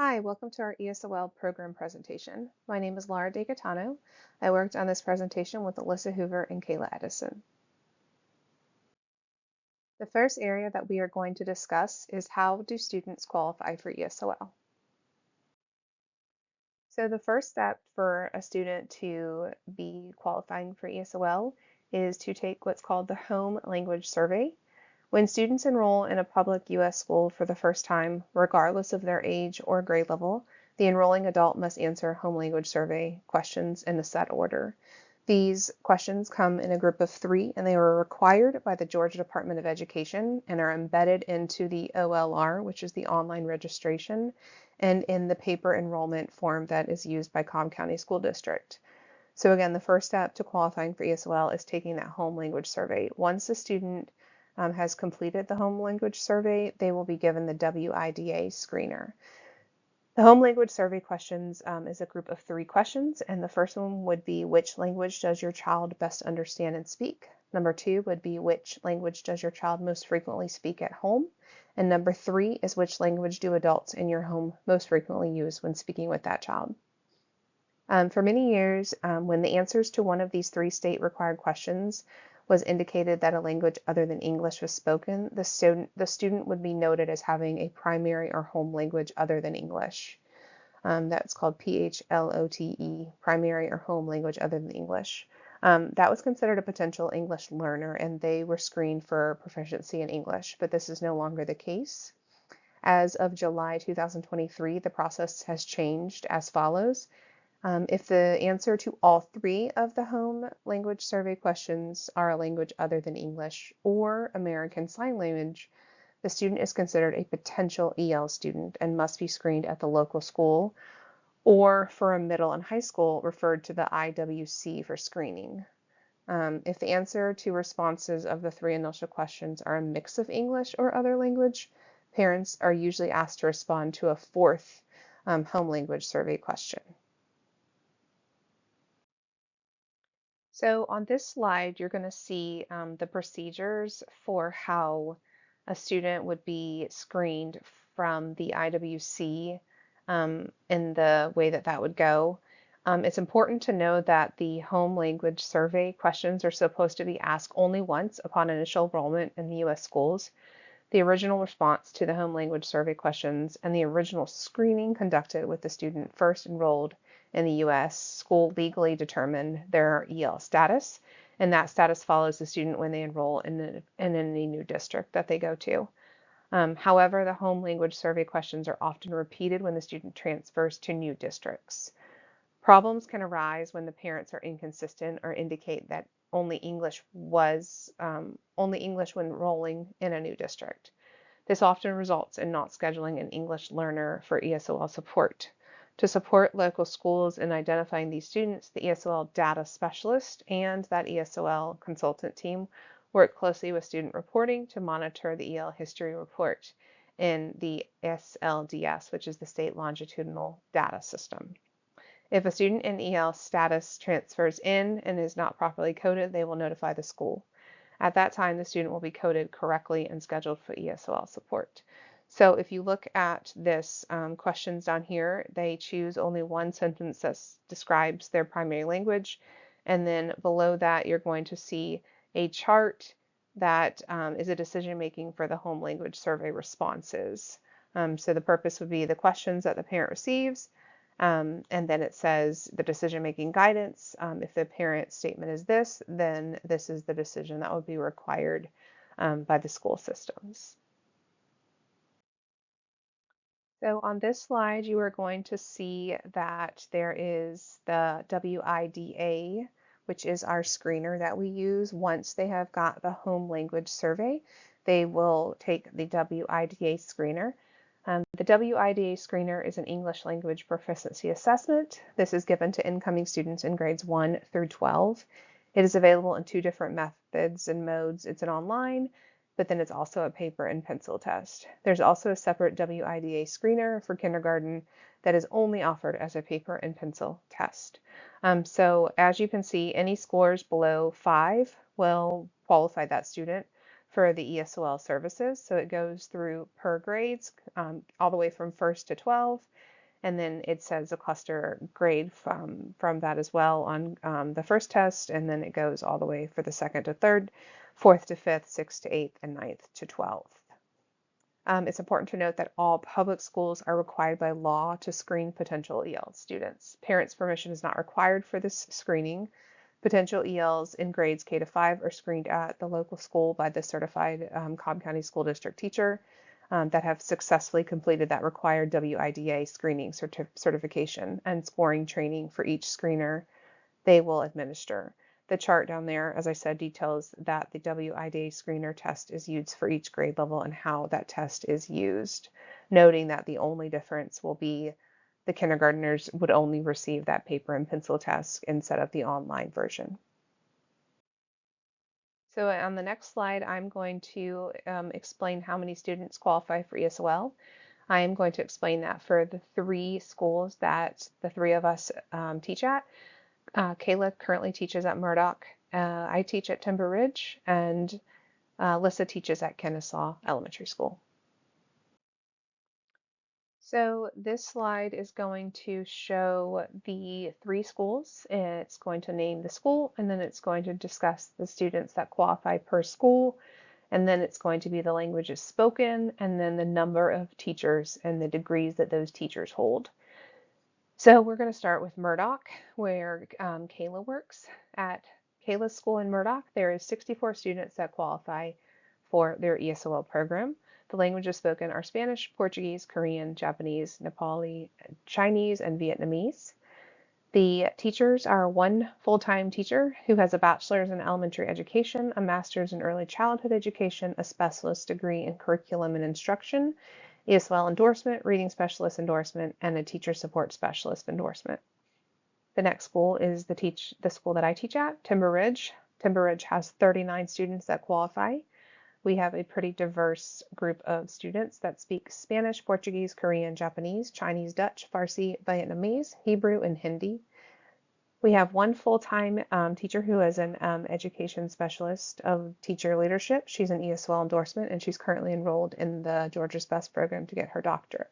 Hi, welcome to our ESOL program presentation. My name is Laura DeGatano. I worked on this presentation with Alyssa Hoover and Kayla Edison. The first area that we are going to discuss is how do students qualify for ESOL. So the first step for a student to be qualifying for ESOL is to take what's called the Home Language Survey. When students enroll in a public U.S. school for the first time, regardless of their age or grade level, the enrolling adult must answer home language survey questions in a set order. These questions come in a group of 3, and they were required by the Georgia Department of Education and are embedded into the OLR, which is the online registration, and in the paper enrollment form that is used by Cobb County School District. So again, the first step to qualifying for ESOL is taking that home language survey. Once the student has completed the home language survey, they will be given the WIDA screener. The home language survey questions is a group of 3 questions, and the first one would be which language does your child best understand and speak? Number 2 would be which language does your child most frequently speak at home? And number 3 is which language do adults in your home most frequently use when speaking with that child? For many years, when the answers to one of these 3 state-required questions was indicated that a language other than English was spoken, the student would be noted as having a primary or home language other than English. That's called PHLOTE, primary or home language other than English. That was considered a potential English learner, and they were screened for proficiency in English, but this is no longer the case. As of July 2023, the process has changed as follows. If the answer to all 3 of the home language survey questions are a language other than English or American Sign Language, the student is considered a potential EL student and must be screened at the local school, or for a middle and high school, referred to the IWC for screening. If the answer to responses of the 3 initial questions are a mix of English or other language, parents are usually asked to respond to a 4th home language survey question. So on this slide, you're going to see the procedures for how a student would be screened from the IWC in the way that that would go. It's important to know that the home language survey questions are supposed to be asked only once upon initial enrollment in the U.S. schools. The original response to the home language survey questions and the original screening conducted with the student first enrolled in the U.S. school legally determine their EL status, and that status follows the student when they enroll in any new district that they go to. However, the home language survey questions are often repeated when the student transfers to new districts. Problems can arise when the parents are inconsistent or indicate that only English when enrolling in a new district. This often results in not scheduling an English learner for ESOL support. To support local schools in identifying these students, the ESOL data specialist and that ESOL consultant team work closely with student reporting to monitor the EL history report in the SLDS, which is the State Longitudinal Data System. If a student in EL status transfers in and is not properly coded, they will notify the school. At that time, the student will be coded correctly and scheduled for ESOL support. So if you look at this questions down here, they choose only one sentence that describes their primary language. And then below that, you're going to see a chart that is a decision making for the home language survey responses. So the purpose would be the questions that the parent receives, and then it says the decision-making guidance. If the parent statement is this, then this is the decision that would be required by the school systems. So on this slide, you are going to see that there is the WIDA, which is our screener that we use. Once they have got the home language survey, they will take the WIDA screener. The WIDA screener is an English language proficiency assessment. This is given to incoming students in grades 1 through 12. It is available in 2 different methods and modes. It's an online, but then it's also a paper and pencil test. There's also a separate WIDA screener for kindergarten that is only offered as a paper and pencil test. So as you can see, any scores below 5 will qualify that student. for the ESOL services. So it goes through per grades, all the way from 1st to 12, and then it says a cluster grade from that as well on the first test, and then it goes all the way for the 2nd to 3rd, 4th to 5th, 6th to 8th, and 9th to 12th. It's important to note that all public schools are required by law to screen potential EL students. Parents' permission is not required for this screening. Potential ELs in grades K to 5 are screened at the local school by the certified Cobb County School District teacher that have successfully completed that required WIDA screening certification and scoring training for each screener they will administer. The chart down there, as I said, details that the WIDA screener test is used for each grade level and how that test is used, noting that the only difference will be the kindergartners would only receive that paper and pencil test instead of the online version. So on the next slide, I'm going to explain how many students qualify for ESOL. I am going to explain that for the 3 schools that the 3 of us teach at. Kayla currently teaches at Murdoch. I teach at Timber Ridge, and Lissa teaches at Kennesaw Elementary School. So this slide is going to show the 3 schools. It's going to name the school, and then it's going to discuss the students that qualify per school, and then it's going to be the languages spoken, and then the number of teachers and the degrees that those teachers hold. So we're going to start with Murdoch, where Kayla works. At Kayla's school in Murdoch, there is 64 students that qualify for their ESOL program. The languages spoken are Spanish, Portuguese, Korean, Japanese, Nepali, Chinese, and Vietnamese. The teachers are 1 full-time teacher who has a bachelor's in elementary education, a master's in early childhood education, a specialist degree in curriculum and instruction, ESOL endorsement, reading specialist endorsement, and a teacher support specialist endorsement. The next school is the school that I teach at, Timber Ridge. Timber Ridge has 39 students that qualify. We have a pretty diverse group of students that speak Spanish, Portuguese, Korean, Japanese, Chinese, Dutch, Farsi, Vietnamese, Hebrew, and Hindi. We have 1 full-time teacher who is an education specialist of teacher leadership. She's an ESOL endorsement, and she's currently enrolled in the Georgia's Best program to get her doctorate.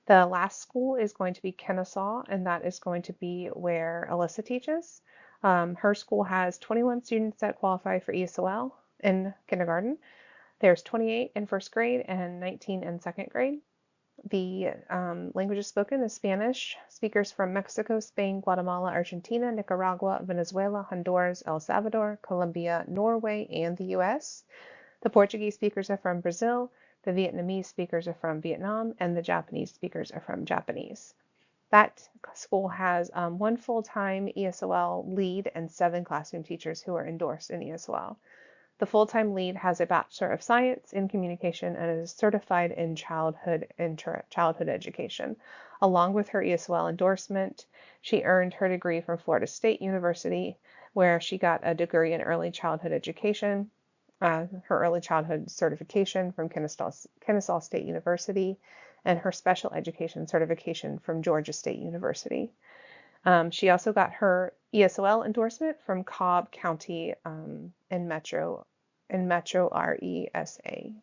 The last school is going to be Kennesaw, and that is going to be where Alyssa teaches. Her school has 21 students that qualify for ESOL in kindergarten. There's 28 in 1st grade and 19 in 2nd grade. The languages spoken is Spanish. Speakers from Mexico, Spain, Guatemala, Argentina, Nicaragua, Venezuela, Honduras, El Salvador, Colombia, Norway, and the US. The Portuguese speakers are from Brazil. The Vietnamese speakers are from Vietnam, and the Japanese speakers are from Japanese. That school has 1 full-time ESOL lead and 7 classroom teachers who are endorsed in ESOL. The full-time lead has a Bachelor of Science in Communication and is certified in childhood education. Along with her ESOL endorsement, she earned her degree from Florida State University, where she got a degree in early childhood education, her early childhood certification from Kennesaw State University, and her special education certification from Georgia State University. She also got her ESOL endorsement from Cobb County in Metro RESA.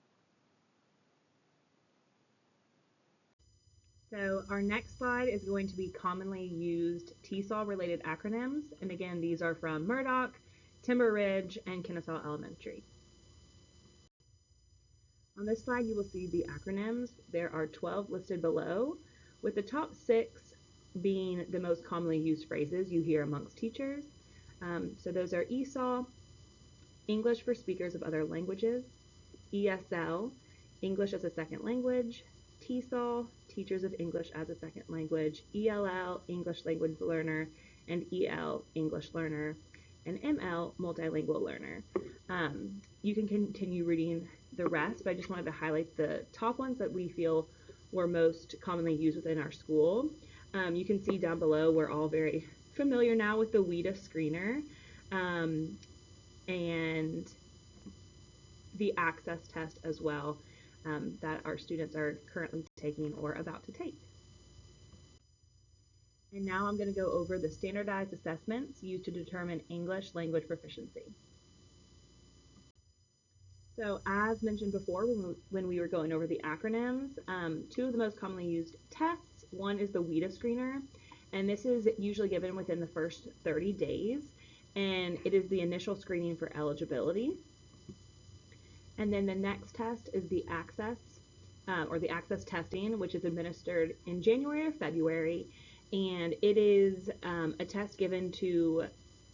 So our next slide is going to be commonly used TESOL related acronyms. And again, these are from Murdoch, Timber Ridge, and Kennesaw Elementary. On this slide, you will see the acronyms. There are 12 listed below, with the top 6 being the most commonly used phrases you hear amongst teachers. So those are ESOL, English for speakers of other languages, ESL, English as a second language, TESOL, Teachers of English as a Second Language, ELL, English Language Learner, and EL, English Learner, and ML, Multilingual Learner. You can continue reading the rest, but I just wanted to highlight the top ones that we feel were most commonly used within our school. You can see down below we're all very familiar now with the WIDA screener and the access test as well that our students are currently taking or about to take. And now I'm going to go over the standardized assessments used to determine English language proficiency. So, as mentioned before, when we were going over the acronyms, two of the most commonly used tests, one is the WIDA screener, and this is usually given within the first 30 days, and it is the initial screening for eligibility. And then the next test is the access testing, which is administered in January or February, and it is a test given to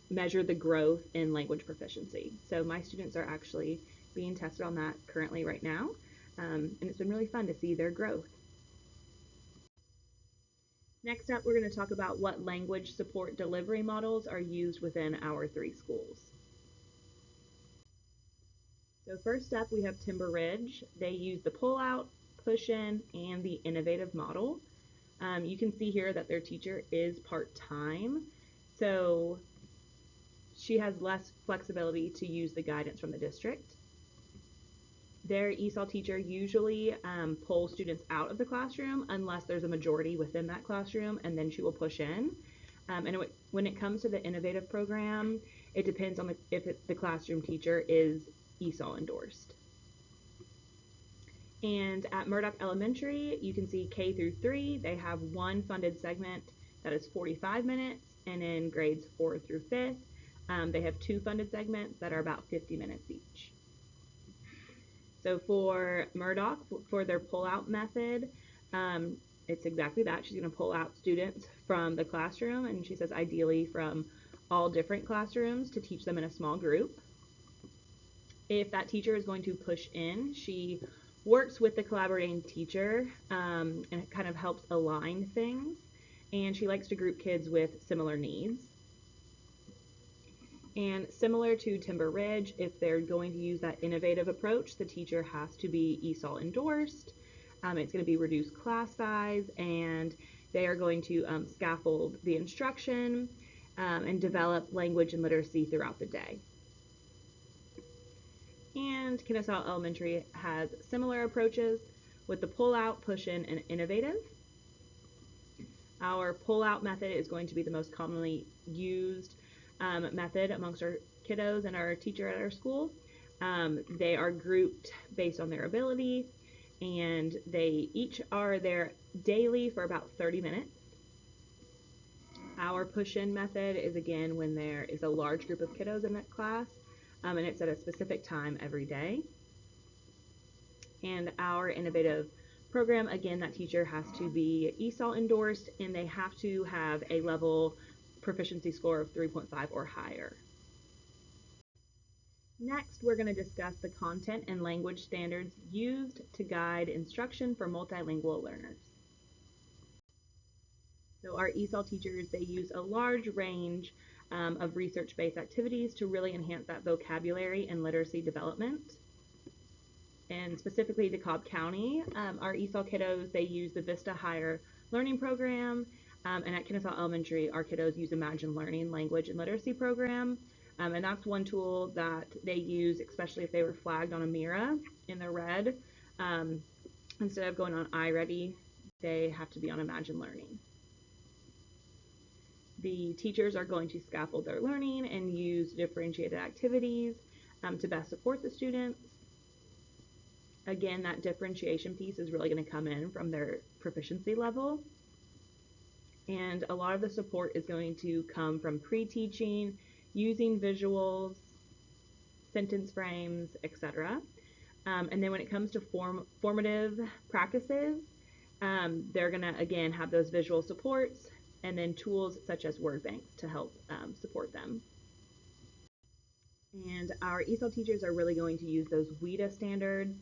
measure the growth in language proficiency. So my students are actually being tested on that currently right now, and it's been really fun to see their growth. Next up, we're going to talk about what language support delivery models are used within our three schools. So first up, we have Timber Ridge. They use the pull-out, push-in, and the innovative model. You can see here that their teacher is part-time, so she has less flexibility to use the guidance from the district. Their ESOL teacher usually pulls students out of the classroom unless there's a majority within that classroom, and then she will push in. And when it comes to the innovative program, it depends on if the classroom teacher is ESOL endorsed. And at Murdoch Elementary, you can see K through 3, they have one funded segment that is 45 minutes, and in grades 4 through 5th, they have two funded segments that are about 50 minutes each. So for Murdoch, for their pull-out method, it's exactly that. She's going to pull out students from the classroom, and she says ideally from all different classrooms to teach them in a small group. If that teacher is going to push in, she works with the collaborating teacher and it kind of helps align things. And she likes to group kids with similar needs. And similar to Timber Ridge, if they're going to use that innovative approach, the teacher has to be ESOL endorsed. It's going to be reduced class size, and they are going to scaffold the instruction and develop language and literacy throughout the day. And Kennesaw Elementary has similar approaches with the pull-out, push-in, and innovative. Our pull-out method is going to be the most commonly used method amongst our kiddos and our teacher at our school. They are grouped based on their ability, and they each are there daily for about 30 minutes. Our push-in method is again when there is a large group of kiddos in that class, and it's at a specific time every day. And our innovative program, again, that teacher has to be ESOL endorsed, and they have to have a level proficiency score of 3.5 or higher. Next, we're going to discuss the content and language standards used to guide instruction for multilingual learners. So our ESOL teachers, they use a large range of research-based activities to really enhance that vocabulary and literacy development. And specifically to Cobb County, our ESOL kiddos, they use the Vista Higher Learning Program, and at Kennesaw Elementary, our kiddos use Imagine Learning Language and Literacy Program, and that's one tool that they use, especially if they were flagged on a Mira in the red. Instead of going on iReady, they have to be on Imagine Learning. The teachers are going to scaffold their learning and use differentiated activities to best support the students. Again, that differentiation piece is really going to come in from their proficiency level. And a lot of the support is going to come from pre-teaching, using visuals, sentence frames, etc. And then when it comes to formative practices, they're going to, again, have those visual supports and then tools such as word banks to help support them. And our ESOL teachers are really going to use those WIDA standards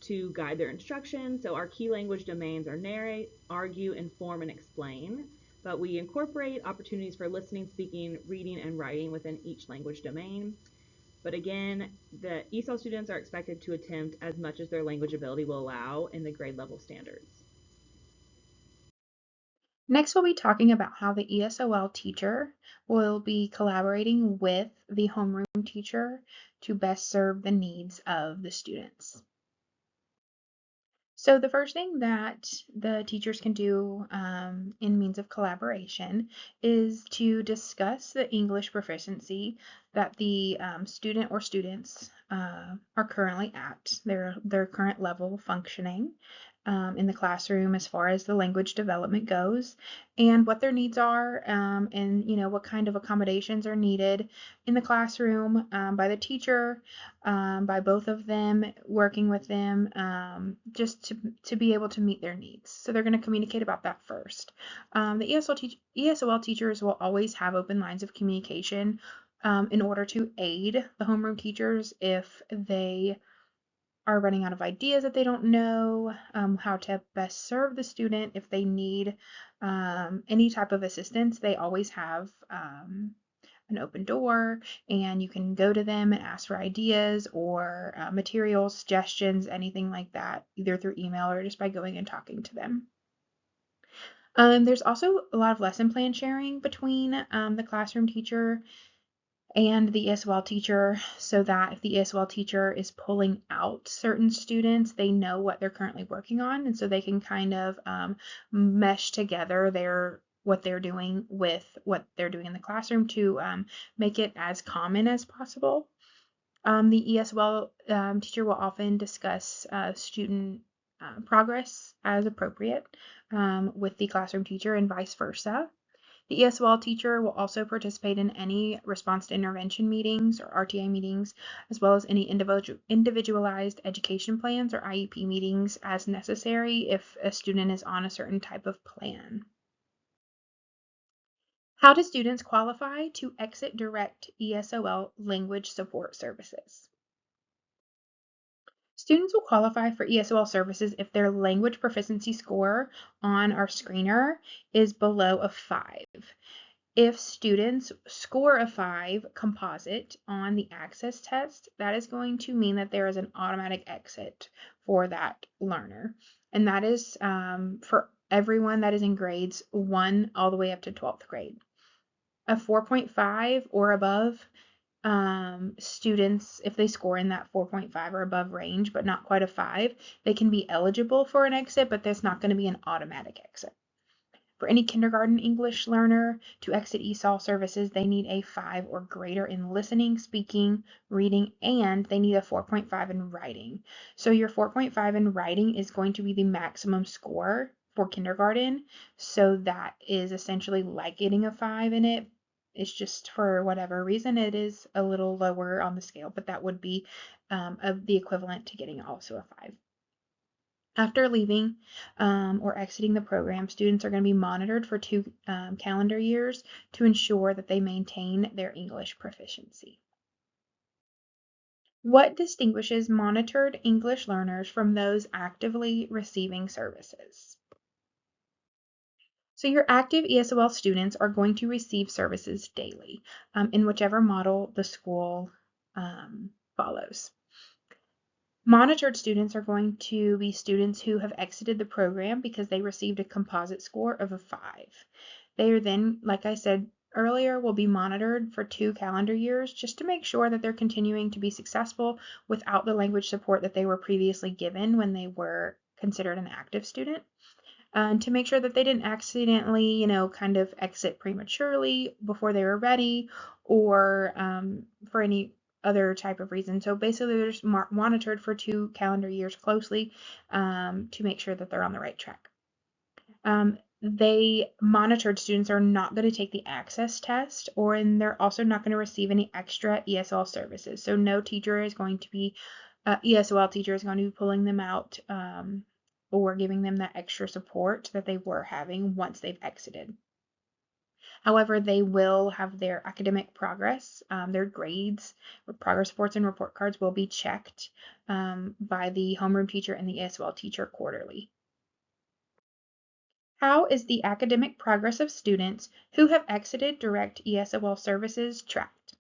to guide their instruction. So our key language domains are narrate, argue, inform, and explain. But we incorporate opportunities for listening, speaking, reading, and writing within each language domain. But again, the ESOL students are expected to attempt as much as their language ability will allow in the grade level standards. Next, we'll be talking about how the ESOL teacher will be collaborating with the homeroom teacher to best serve the needs of the students. So the first thing that the teachers can do in means of collaboration is to discuss the English proficiency that the student or students are currently at their current level of functioning in the classroom as far as the language development goes, and what their needs are, and what kind of accommodations are needed in the classroom by the teacher, by both of them, working with them, just to be able to meet their needs. So they're going to communicate about that first. The ESOL teachers will always have open lines of communication in order to aid the homeroom teachers if they are running out of ideas that they don't know how to best serve the student. If they need any type of assistance, they always have an open door, and you can go to them and ask for ideas or materials, suggestions, anything like that, either through email or just by going and talking to them. There's also a lot of lesson plan sharing between the classroom teacher and the ESOL teacher, so that if the ESOL teacher is pulling out certain students, they know what they're currently working on, and so they can kind of mesh together what they're doing with what they're doing in the classroom to make it as common as possible. The ESOL teacher will often discuss student progress as appropriate with the classroom teacher and vice versa. The ESOL teacher will also participate in any response to intervention meetings or RTA meetings, as well as any individualized education plans or IEP meetings as necessary if a student is on a certain type of plan. How do students qualify to exit direct ESOL language support services? Students will qualify for ESOL services if their language proficiency score on our screener is below a 5. If students score a 5 composite on the access test, that is going to mean that there is an automatic exit for that learner. And that is for everyone that is in grades 1 all the way up to 12th grade. A 4.5 or above, students, if they score in that 4.5 or above range, but not quite a 5, they can be eligible for an exit, but there's not going to be an automatic exit. For any kindergarten English learner to exit ESOL services, they need a 5 or greater in listening, speaking, reading, and they need a 4.5 in writing. So your 4.5 in writing is going to be the maximum score for kindergarten. So that is essentially like getting a 5 in it. It's just for whatever reason, it is a little lower on the scale, but that would be the equivalent to getting also a 5. After leaving or exiting the program, students are going to be monitored for 2 calendar years to ensure that they maintain their English proficiency. What distinguishes monitored English learners from those actively receiving services? So your active ESOL students are going to receive services daily in whichever model the school follows. Monitored students are going to be students who have exited the program because they received a composite score of a 5. They are then, like I said earlier, will be monitored for 2 calendar years just to make sure that they're continuing to be successful without the language support that they were previously given when they were considered an active student. And to make sure that they didn't accidentally, kind of exit prematurely before they were ready, or for any other type of reason. So basically, they're just monitored for 2 calendar years closely to make sure that they're on the right track. They monitored students are not going to take the access test, and they're also not going to receive any extra ESOL services. So no teacher is going to be, ESOL teacher is going to be pulling them out or giving them that extra support that they were having once they've exited. However, they will have their academic progress, their grades, progress reports, and report cards will be checked by the homeroom teacher and the ESOL teacher quarterly. How is the academic progress of students who have exited direct ESOL services tracked?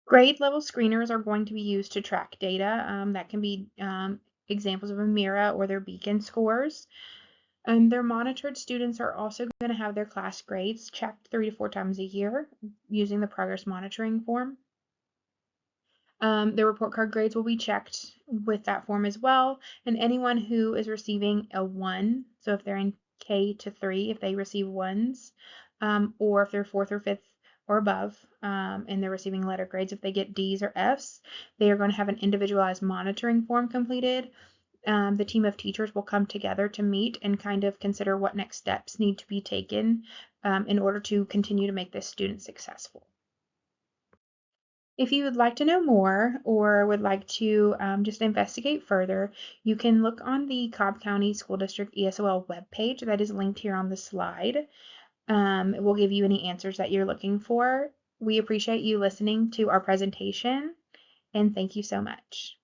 Grade level screeners are going to be used to track data. That can be examples of a MIRA or their Beacon scores. Their monitored students are also going to have their class grades checked 3 to 4 times a year using the progress monitoring form. Their report card grades will be checked with that form as well. And anyone who is receiving a 1, so if they're in K to 3, if they receive 1s, or if they're 4th or 5th or above, and they're receiving letter grades. If they get D's or F's, they are going to have an individualized monitoring form completed. The team of teachers will come together to meet and kind of consider what next steps need to be taken in order to continue to make this student successful. If you would like to know more or would like to just investigate further, you can look on the Cobb County School District ESOL webpage that is linked here on the slide. It will give you any answers that you're looking for. We appreciate you listening to our presentation, and thank you so much.